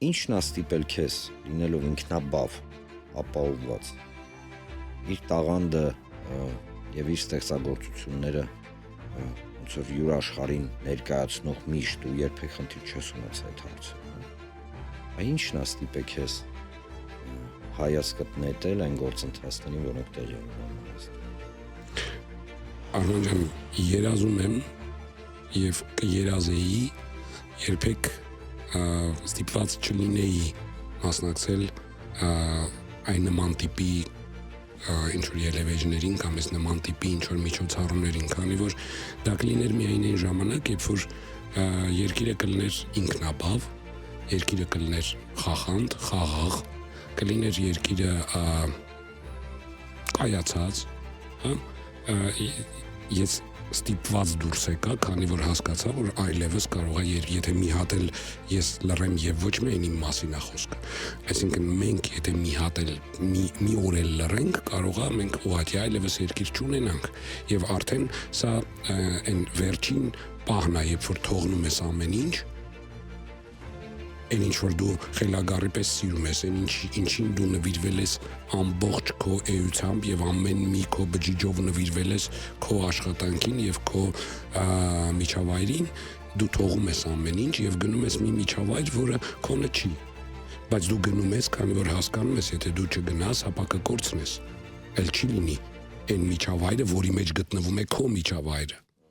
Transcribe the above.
Ինչն է ստիպել քեզ լինելով ինքնաբավ, ապահովված, իր տաղանդը եւ իր ստեղծագործությունները ոնց որ յուր աշխարհին ներկայացնող միշտ ու երբեք խնդիր չես ունեցել այդ հարցը։ Ինչն է ստիպել քեզ հայացքդ նետել այն գործընթացներին, որոնք տեղի են ունենում։ Արման ջան, երազում եմ եւ կերազեի երբեք ստիպված չլինեի մասնակցել այն նման տիպի ինչ-որ ելևէջներին կամ այս նման տիպի ինչ-որ միջոցառումներին, քանի որ դա կլիներ միայն այն ժամանակ, երբ որ երկիրը կլիներ ինքնաբավ, երկիրը կլիներ խախանդ, խաղաղ, կլիներ երկիրը կայացած, ես ստիպված դուրս եկա, քանի որ հասկացա, որ այլևս կարող է եթե մի հատ էլ ես լռեմ եւ ոչ միայն իմ մասին է խոսքը, այսինքն մենք եթե մի հատ էլ մի օր էլ լռենք, կարող է մենք ուղղակի այլևս երկիր չունենանք եւ արդեն սա այն վերջին պահն է, երբ որ թողնում ես ամեն ինչ, այն ինչ որ դու խելագարի պես սիրում ես, այն ինչին դու նվիրվել ես ամբողջ քո էությամբ եւ ամեն մի քո բջիջով նվիրվել ես քո աշխատանքին եւ քո միջավայրին, դու թողում ես ամեն ինչ եւ գնում ես մի միջավայր, որը քոնը չի, բայց դու գնում ես, քանի որ հասկանում ես, եթե դու չգնաս, ապա կկորցնես, էլ չի լինի այն միջավայրը, որի մեջ գտնվում է քո միջավայրը,